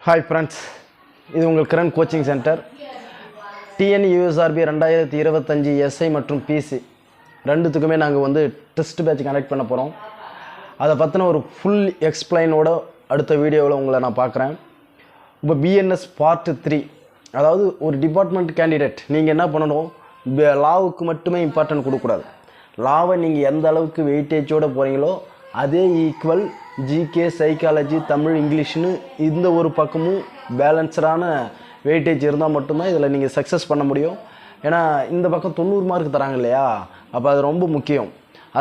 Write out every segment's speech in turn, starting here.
Hi friends, இது உங்கள் Kiran coaching centre. TNUSRB 2025 SI மற்றும் பிசி ரெண்டுத்துக்குமே நாங்கள் டெஸ்ட் பேட்ச் கனெக்ட் பண்ண போகிறோம். அதை பற்றின ஒரு ஃபுல் எக்ஸ்பிளைனோட அடுத்த வீடியோவில் உங்களை நான் பார்க்குறேன். இப்போ பிஎன்எஸ் பார்ட் 3, அதாவது ஒரு டிபார்ட்மெண்ட் கேண்டிடேட் நீங்கள் என்ன பண்ணணும், லாவுக்கு மட்டுமே இம்பார்ட்டன்ட் கொடுக்கக்கூடாது. லாவை நீங்கள் எந்த அளவுக்கு வெயிட்டேஜோடு போகிறீங்களோ அதே ஈக்குவல் ஜிகே, சைக்காலஜி, தமிழ், இங்கிலீஷ்னு இந்த ஒரு பக்கமும் பேலன்ஸ்டான வெயிட்டேஜ் இருந்தால் மட்டும்தான் இதில் நீங்கள் சக்ஸஸ் பண்ண முடியும். ஏன்னா இந்த பக்கம் 90 மார்க் தராங்க இல்லையா, அப்போ அது ரொம்ப முக்கியம்.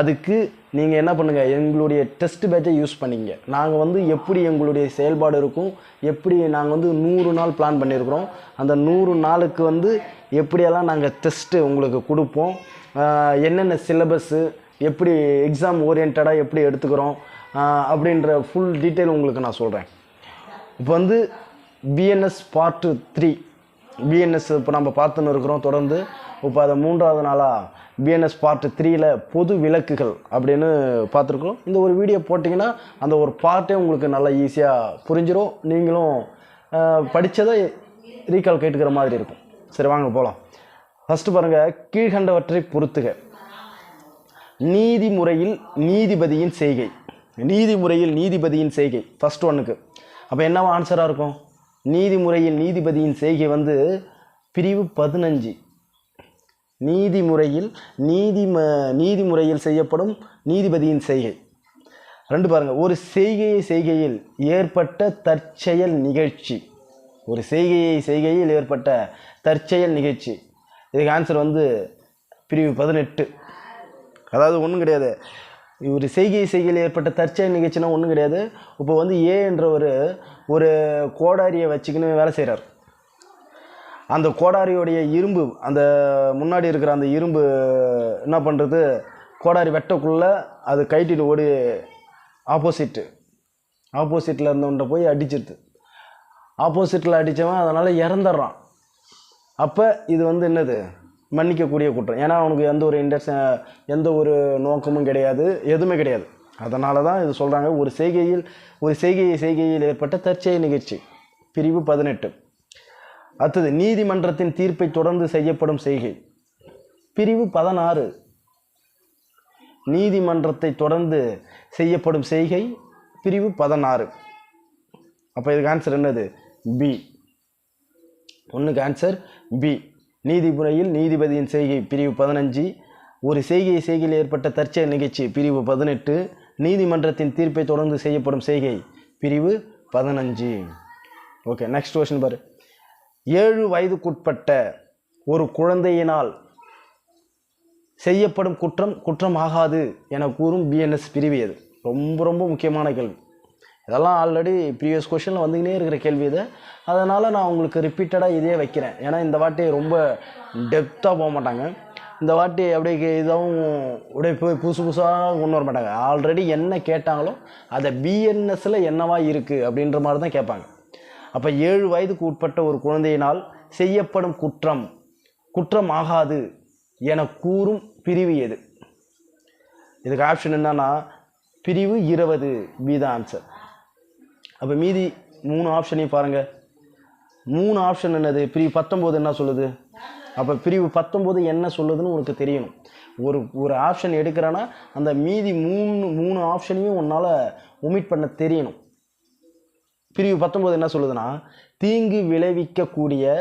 அதுக்கு நீங்கள் என்ன பண்ணுங்கள், எங்களுடைய டெஸ்ட் பேட்சை யூஸ் பண்ணிங்க. நாங்கள் எப்படி எங்களுடைய செயல்பாடு இருக்கும், எப்படி நாங்கள் 100 நாள் பிளான் பண்ணியிருக்கிறோம், அந்த 100 நாளுக்கு எப்படியெல்லாம் நாங்கள் டெஸ்ட்டு உங்களுக்கு கொடுப்போம், என்னென்ன சிலபஸ்ஸு, எப்படி எக்ஸாம் ஓரியன்டாக எப்படி எடுத்துக்கிறோம் அப்படின்ற ஃபுல் டீட்டெயில் உங்களுக்கு நான் சொல்கிறேன். இப்போ பிஎன்எஸ் பார்ட் 3 பிஎன்எஸ் இப்போ நம்ம பார்த்துன்னு இருக்கிறோம் தொடர்ந்து. இப்போ அதை 3வது நாளாக பிஎன்எஸ் பார்ட் 3ல் பொது விளக்குகள் அப்படின்னு பார்த்துருக்குறோம். இந்த ஒரு வீடியோ போட்டிங்கன்னா அந்த ஒரு பார்ட்டே உங்களுக்கு நல்லா ஈஸியாக புரிஞ்சிடும், நீங்களும் படித்ததை ரீகால் கேட்டுக்கிற மாதிரி இருக்கும். சரி, வாங்க போகலாம். ஃபஸ்ட்டு பாருங்கள், கீழ்கண்டவற்றை பொறுத்துக. நீதிமுறையில் நீதிபதியின் செய்கை. நீதிமுறையில் நீதிபதியின் செய்கை ஃபஸ்ட் ஒன்றுக்கு அப்போ என்னவா ஆன்சராக இருக்கும்? நீதிமுறையில் நீதிபதியின் செய்கை பிரிவு 15. நீதிமுறையில் நீதிமுறையில் செய்யப்படும் நீதிபதியின் செய்கை. 2 பாருங்கள், ஒரு செய்கையில் ஏற்பட்ட தற்செயல் நிகழ்ச்சி. ஒரு செய்கையில் ஏற்பட்ட தற்செயல் நிகழ்ச்சி. இதுக்கு ஆன்சர் பிரிவு 18. அதாவது ஒன்றும் கிடையாது, ஒரு செய்கையில் ஏற்பட்ட தற்செயல் நிகழ்ச்சினா ஒன்றும் கிடையாது. இப்போ ஏ என்ற ஒரு கோடாரியை வச்சுக்கின்னு வேலை செய்கிறார். அந்த கோடாரியோடைய இரும்பு, அந்த முன்னாடி இருக்கிற அந்த இரும்பு என்ன பண்ணுறது, கோடாரி வெட்டக்குள்ளே அது கைட்டிட்டு ஓடி ஆப்போசிட்டில் இருந்தவன்ட்ட போய் அடிச்சிருது. ஆப்போசிட்டில் அடித்தவன் அதனால் இறந்துடுறான். அப்போ இது என்னது, மன்னிக்கக்கூடிய குற்றம். ஏன்னா அவனுக்கு எந்த ஒரு நோக்கமும் கிடையாது, எதுவுமே கிடையாது. அதனால தான் இது சொல்கிறாங்க, ஒரு செய்கையில் ஏற்பட்ட தற்செயல் நிகழ்ச்சி. பிரிவு 18. அடுத்தது, நீதிமன்றத்தின் தீர்ப்பை தொடர்ந்து செய்யப்படும் செய்கை. பிரிவு 16. நீதிமன்றத்தை தொடர்ந்து செய்யப்படும் செய்கை பிரிவு 16. அப்போ இதுக்கு ஆன்சர் என்னது? பி. ஒன்றுக்கு ஆன்சர் பி. நீதிமுறையில் நீதிபதியின் செய்கை பிரிவு 15. ஒரு செய்கையில் ஏற்பட்ட தற்செயல் நிகழ்ச்சி பிரிவு 18. நீதிமன்றத்தின் தீர்ப்பை தொடர்ந்து செய்யப்படும் செய்கை பிரிவு 15. ஓகே, நெக்ஸ்ட் கொஸ்டின் பாரு. 7 வயதுக்குட்பட்ட ஒரு குழந்தையினால் செய்யப்படும் குற்றம் ஆகாது என கூறும் பிஎன்எஸ் பிரிவு எது? ரொம்ப ரொம்ப முக்கியமான கேள்வி. இதெல்லாம் ஆல்ரெடி ப்ரீவியஸ் கொஷனில் வந்துக்கினே இருக்கிற கேள்வி இது. அதனால் நான் உங்களுக்கு ரிப்பீட்டடாக இதே வைக்கிறேன். ஏன்னா இந்த வாட்டி ரொம்ப டெப்த்தாக போக மாட்டாங்க. இந்த வாட்டி அப்படியே இதாகவும் அப்படியே போய் புதுசாக கொண்டு வர மாட்டாங்க. ஆல்ரெடி என்ன கேட்டாங்களோ அதை பிஎன்எஸ்ஸில் என்னவா இருக்குது அப்படின்ற மாதிரி தான் கேட்பாங்க. அப்போ 7 வயதுக்கு உட்பட்ட ஒரு குழந்தையினால் செய்யப்படும் குற்றம் ஆகாது என கூறும் பிரிவு எது? இதுக்கு ஆப்ஷன் என்னன்னா பிரிவு 20. பி தான் ஆன்சர். அப்போ மீதி 3 ஆப்ஷனையும் பாருங்கள். 3 ஆப்ஷன் என்னது? பிரிவு 19 என்ன சொல்லுது? அப்போ பிரிவு 19 என்ன சொல்லுதுன்னு உனக்கு தெரியணும். ஒரு ஆப்ஷன் எடுக்கிறேன்னா அந்த மீதி 3 ஆப்ஷனையும் உன்னால் ஒமிட் பண்ண தெரியணும். பிரிவு 19 என்ன சொல்லுதுன்னா, தீங்கு விளைவிக்கக்கூடிய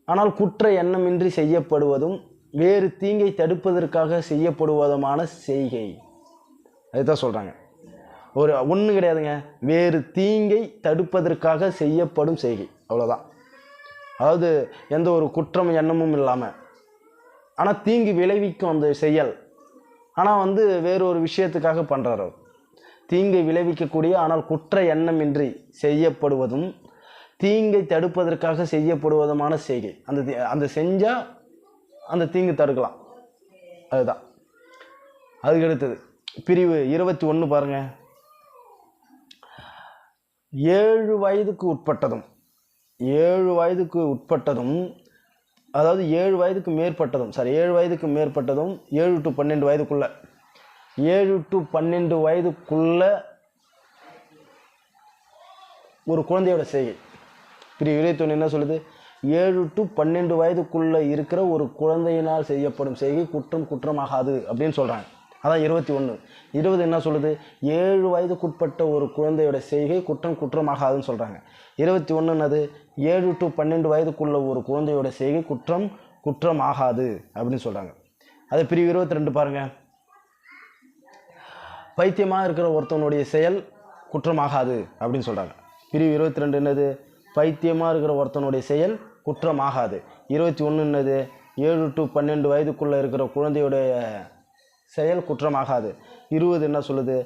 ஆனால் குற்ற எண்ணமின்றி செய்யப்படுவதும் வேறு தீங்கை தடுப்பதற்காக செய்யப்படுவதுமான செய்கை. அதுதான் சொல்கிறாங்க. ஒன்றும் கிடையாதுங்க, வேறு தீங்கை தடுப்பதற்காக செய்யப்படும் செய்கை, அவ்வளோதான். அதாவது எந்த ஒரு குற்றம் எண்ணமும் இல்லாமல், ஆனால் தீங்கு விளைவிக்கும் அந்த செயல், ஆனால் வேறொரு விஷயத்துக்காக பண்ணுறாரு. தீங்கை விளைவிக்கக்கூடிய ஆனால் குற்ற எண்ணமின்றி செய்யப்படுவதும் தீங்கை தடுப்பதற்காக செய்யப்படுவதுமான செய்கை. அந்த செஞ்சால் அந்த தீங்கு தடுக்கலாம், அதுதான். அதுக்கு அடுத்தது பிரிவு 21 பாருங்கள். 7 வயதுக்கு உட்பட்டதும் அதாவது 7 வயதுக்கு மேற்பட்டதும் 7 to 12 வயதுக்குள்ள 7 to 12 வயதுக்குள்ள ஒரு குழந்தையோட செய்கை. பிரிவு 21 என்ன சொல்லுது? 7 to 12 வயதுக்குள்ளே இருக்கிற ஒரு குழந்தையினால் செய்யப்படும் செய்கை குற்றமாகாது அப்படின்னு சொல்கிறாங்க. அதான் 21. 20 என்ன சொல்லுது? 7 வயதுக்குட்பட்ட ஒரு குழந்தையோட செய்கை குற்றமாகாதுன்னு சொல்கிறாங்க. 21 என்னது? 7 to 12 வயதுக்குள்ள ஒரு குழந்தையோட செய்கை குற்றமாகாது அப்படின்னு சொல்கிறாங்க. அது பிரிவு 22 பாருங்கள். பைத்தியமாக இருக்கிற ஒருத்தவனுடைய செயல் குற்றமாகாது அப்படின்னு சொல்கிறாங்க. பிரிவு 22 என்னது? பைத்தியமாக இருக்கிற ஒருத்தனுடைய செயல் குற்றமாகாது. 21 என்னது? 7 to 12 வயதுக்குள்ளே இருக்கிற குழந்தையுடைய செயல் குற்றமாகாது. 20 என்ன சொல்லுது?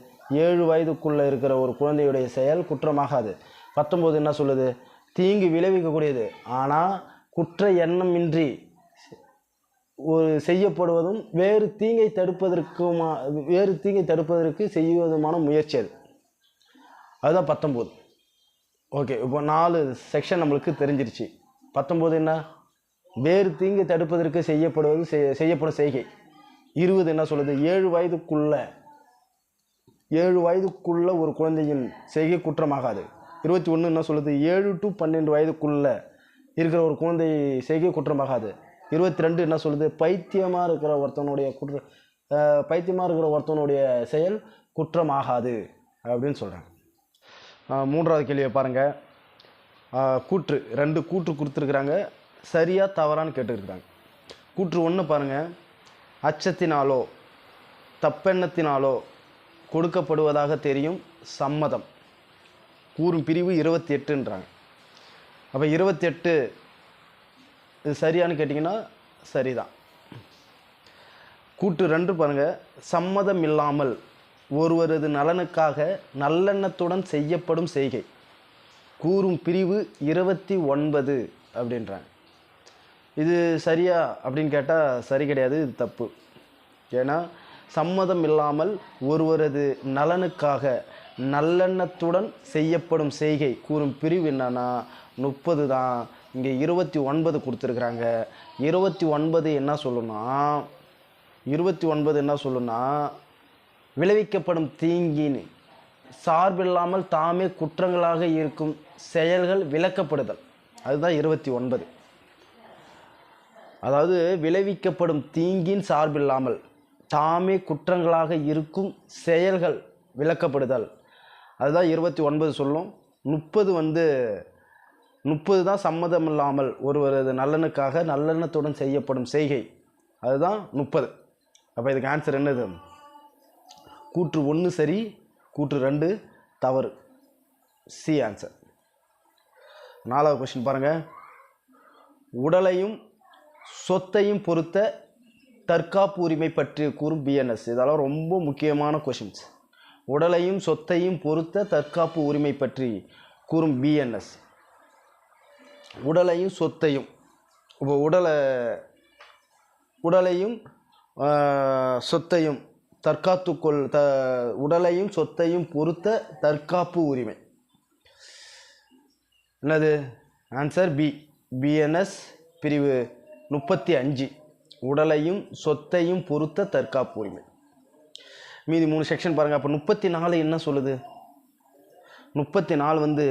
7 வயதுக்குள்ளே இருக்கிற ஒரு குழந்தையுடைய செயல் குற்றமாகாது. 19 என்ன சொல்லுது? தீங்கு விளைவிக்கக்கூடியது ஆனால் குற்ற எண்ணமின்றி ஒரு செய்யப்படுவதும் வேறு தீங்கை தடுப்பதற்கு செய்வதுமான முயற்சி அது. அதுதான் 19. ஓகே, இப்போ 4 செக்ஷன் நம்மளுக்கு தெரிஞ்சிருச்சு. 19 என்ன? வேறு தீங்கை தடுப்பதற்கு செய்யப்படும் செய்கை. 20 என்ன சொல்லுது? 7 வயதுக்குள்ள ஒரு குழந்தையின் செய்கை குற்றமாகாது. 21 என்ன சொல்லுது? 7 to 12 வயதுக்குள்ள இருக்கிற ஒரு குழந்தை செய்கை குற்றமாகாது. 22 என்ன சொல்லுது? பைத்தியமாக இருக்கிற ஒருத்தனுடைய செயல் குற்றமாகாது அப்படின்னு சொல்கிறாங்க. 3வது கேள்வியை பாருங்கள். கூற்று 2 கூற்று கொடுத்துருக்குறாங்க. சரியா தவறான்னு கேட்டுருக்குறாங்க. கூற்று 1 பாருங்கள். அச்சத்தினாலோ தப்பெண்ணத்தினாலோ கொடுக்கப்படுவதாக தெரியும் சம்மதம் கூறும் பிரிவு 28ன்றாங்க. அப்போ 28 இது சரியானு கேட்டிங்கன்னா சரிதான். கூற்று 2 பாருங்கள். சம்மதம் இல்லாமல் ஒருவரது நலனுக்காக நல்லெண்ணத்துடன் செய்யப்படும் செய்கை கூறும் பிரிவு 29 அப்படின்றாங்க. இது சரியா அப்படின்னு கேட்டால் சரி கிடையாது, இது தப்பு. ஏன்னா சம்மதம் இல்லாமல் ஒருவரது நலனுக்காக நல்லெண்ணத்துடன் செய்யப்படும் செய்கை கூறும் பிரிவு என்னன்னா 30 தான். இங்கே 29 கொடுத்துருக்குறாங்க. 29 என்ன சொல்லுன்னா விளைவிக்கப்படும் தீங்கின் சார்பில்லாமல் தாமே குற்றங்களாக இருக்கும் செயல்கள் விலக்கப்படுதல். அதுதான் 29. அதாவது விளைவிக்கப்படும் தீங்கின் சார்பில்லாமல் தாமே குற்றங்களாக இருக்கும் செயல்கள் விலக்கப்படுதல். அதுதான் 29 சொல்லும். 30 தான் சம்மதம் இல்லாமல் ஒருவரது நலனுக்காக நல்லெண்ணத்துடன் செய்யப்படும் செய்கை. அதுதான் 30. அப்போ இதுக்கு ஆன்சர் என்னது? கூற்று 1 சரி, கூற்று 2 தவறு. C answer. 4வது கொஸ்டின் பாருங்கள். உடலையும் சொத்தையும் பொறுத்த தற்காப்பு உரிமை பற்றி கூறும் பிஎன்எஸ். இதெல்லாம் ரொம்ப முக்கியமான கொஷின்ஸ். உடலையும் சொத்தையும் பொறுத்த தற்காப்பு உரிமை பற்றி கூறும் பிஎன்எஸ். உடலையும் சொத்தையும், இப்போ உடலையும் சொத்தையும் உடலையும் சொத்தையும் பொறுத்த தற்காப்பு உரிமை என்னது? Answer B. பிஎன்எஸ் பிரிவு 35. உடலையும் சொத்தையும் பொறுத்த தற்காப்பு உரிமை. மீதி 3 செக்ஷன் பாருங்கள். அப்போ 34 என்ன சொல்லுது? 34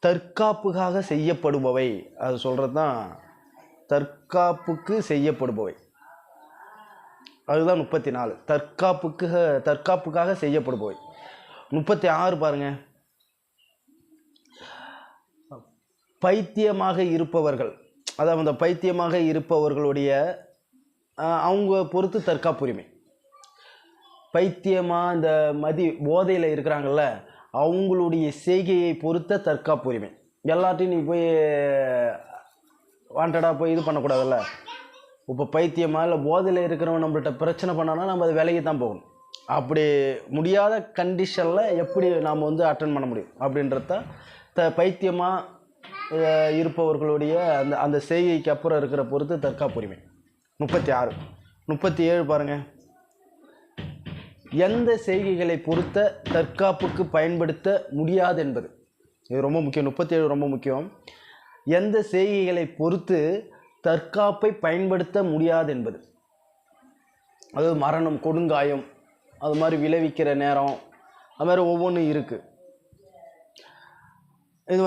தற்காப்புக்காக செய்யப்படுபவை. அது சொல்கிறது தான் தற்காப்புக்கு செய்யப்படுபவை. அதுதான் 34. தற்காப்புக்காக செய்யப்படுபவை. 36 பாருங்கள். பைத்தியமாக இருப்பவர்கள், அதாவது அந்த பைத்தியமாக இருப்பவர்களுடைய அவங்க பொறுத்து தற்காப்பு உரிமை. பைத்தியமாக இந்த போதையில் இருக்கிறாங்கள்ல, அவங்களுடைய செய்கையை பொறுத்த தற்காப்பு உரிமை. எல்லாத்தையும் நீ போய் வாண்டடாக போய் இது பண்ணக்கூடாதுல்ல. இப்போ பைத்தியமாக இல்லை போதையில் இருக்கிறவங்க நம்மள்கிட்ட பிரச்சனை பண்ணானா நம்ம அது விலைக்கு தான் போகணும். அப்படி முடியாத கண்டிஷனில் எப்படி நாம் அட்டன் பண்ண முடியும் அப்படின்றத பைத்தியமாக இருப்பவர்களுடைய அந்த செய்கைக்கு அப்புறம் இருக்கிற பொறுத்து தற்காப்பு உரிமை. 36. 37 பாருங்கள். எந்த செய்கைகளை பொறுத்த தற்காப்புக்கு பயன்படுத்த முடியாது என்பது. இது ரொம்ப முக்கியம். 37 ரொம்ப முக்கியம். எந்த செய்கைகளை பொறுத்து தற்காப்பை பயன்படுத்த முடியாது என்பது. அதாவது மரணம், கொடுங்காயம், அது மாதிரி விளைவிக்கிற நேரம், அது மாதிரி ஒவ்வொன்றும் இருக்குது. இது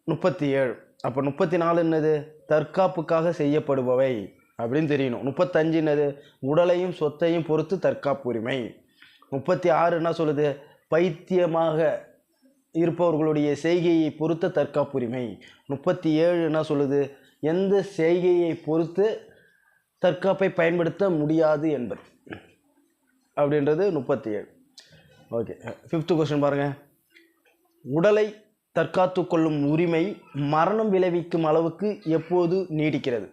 37. அப்போ 34 என்னது? தற்காப்புக்காக செய்யப்படுபவை அப்படின்னு தெரியணும். 35 என்னது? உடலையும் சொத்தையும் பொறுத்து தற்காப்பு உரிமை. 36 என்ன சொல்லுது? பைத்தியமாக இருப்பவர்களுடைய செய்கையை பொறுத்த தற்காப்புரிமை. 37 என்ன சொல்லுது? எந்த செய்கையை பொறுத்து தற்காப்பை பயன்படுத்த முடியாது என்பது அப்படின்றது 37. ஓகே, 5th கொஸ்டின் பாருங்கள். உடலை தற்காத்து கொள்ளும் உரிமை மரணம் விளைவிக்கும் அளவுக்கு எப்போது நீடிக்கிறது?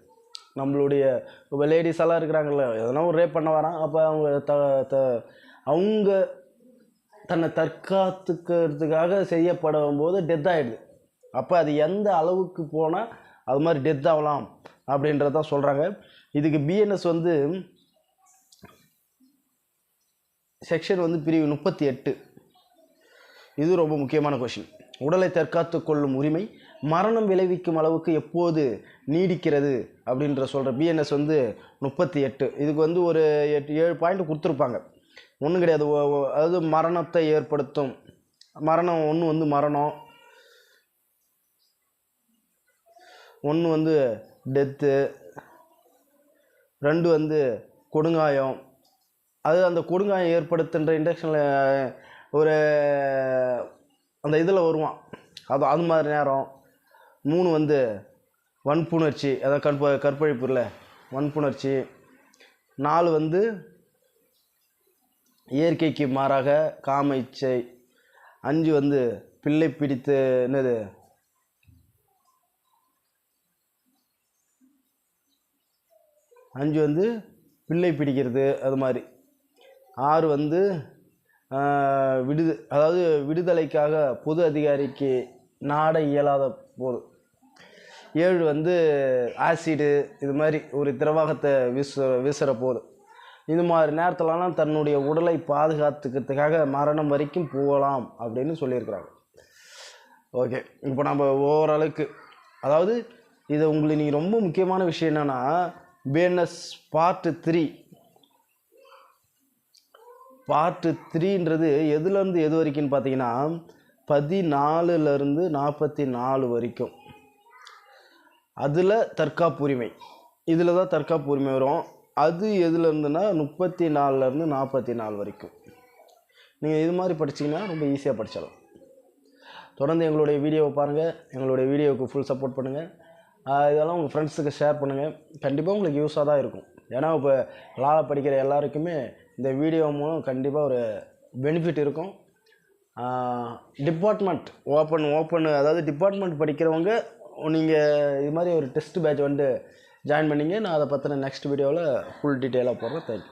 நம்மளுடைய இப்போ லேடிஸ் எல்லாம் இருக்கிறாங்கல்ல, எதனா ஒரு ரேப் பண்ண வரான், அப்போ அவங்க தன்னை தற்காத்துக்கிறதுக்காக செய்யப்படும் போது டெத் ஆகிடுது. அப்போ அது எந்த அளவுக்கு போனால் அது மாதிரி டெத் ஆகலாம் அப்படின்றதான் சொல்கிறாங்க. இதுக்கு பிஎன்எஸ் வந்து செக்ஷன் வந்து பிரிவு 38. இது ரொம்ப முக்கியமான கொஷின். உடலை தற்காத்து கொள்ளும் உரிமை மரணம் விளைவிக்கும் அளவுக்கு எப்போது நீடிக்கிறது அப்படின்ற சொல்கிற பிஎன்எஸ் வந்து 38. இதுக்கு வந்து ஒரு 7 பாயிண்ட் கொடுத்துருப்பாங்க. ஒன்றும் கிடையாது. அதாவது மரணத்தை ஏற்படுத்தும் மரணம் ஒன்று வந்து மரணம், ஒன்று வந்து டெத்து, 2 வந்து கொடுங்காயம். அது அந்த கொடுங்காயம் ஏற்படுத்துன்ற இண்டக்ஷனில் ஒரு அந்த இதில் வருவான், அது மாதிரி நேரம். 3 வந்து வன்புணர்ச்சி, அதாவது கற்பழிப்பு இல்லை, வன்புணர்ச்சி. 4 வந்து இயற்கைக்கு மாறாக காம இச்சை. 5 வந்து பிள்ளை பிடித்து என்னது 5 வந்து பிள்ளை பிடிக்கிறது அது மாதிரி. 6 வந்து அதாவது விடுதலைக்காக பொது அதிகாரிக்கு நாட இயலாத போது. 7 வந்து ஆசிடு இது மாதிரி ஒரு திரவகத்தை வீசுகிற போது. இது மாதிரி நேரத்துலலாம் தன்னுடைய உடலை பாதுகாத்துக்கிறதுக்காக மரணம் வரைக்கும் போகலாம் அப்படின்னு சொல்லியிருக்கிறாங்க. ஓகே, இப்போ நம்ம ஓரளவுக்கு, அதாவது இது உங்களுக்கு நீங்கள் ரொம்ப முக்கியமான விஷயம் என்னென்னா, பிஎன்எஸ் பார்ட் 3 எதுலேருந்து எது வரைக்கும்னு பார்த்தீங்கன்னா 14லேருந்து 44 வரைக்கும். அதில் தற்காப்பு உரிமை, இதில் தான் தற்காப்பு உரிமை வரும். அது எதுலேருந்துன்னா 34லேருந்து 44 வரைக்கும். நீங்கள் இது மாதிரி படிச்சிங்கன்னா ரொம்ப ஈஸியாக படிச்சிடலாம். தொடர்ந்து எங்களுடைய வீடியோவை பாருங்கள், எங்களுடைய வீடியோவுக்கு ஃபுல் சப்போர்ட் பண்ணுங்கள். இதெல்லாம் உங்கள் ஃப்ரெண்ட்ஸுக்கு ஷேர் பண்ணுங்கள். கண்டிப்பாக உங்களுக்கு யூஸாக தான் இருக்கும். ஏன்னா இப்போ லாவை படிக்கிற எல்லாருக்குமே இந்த வீடியோ மூலம் கண்டிப்பாக ஒரு பெனிஃபிட் இருக்கும். டிபார்ட்மெண்ட் ஓப்பன் அதாவது டிபார்ட்மெண்ட் படிக்கிறவங்க நீங்கள் இது மாதிரி ஒரு டெஸ்ட் பேட்ச் வந்து ஜாயின் பண்ணிங்க. நான் அதை பற்றின நெக்ஸ்ட் வீடியோவில் ஃபுல் டீட்டெயிலாக போடுறேன். தேங்க்யூ.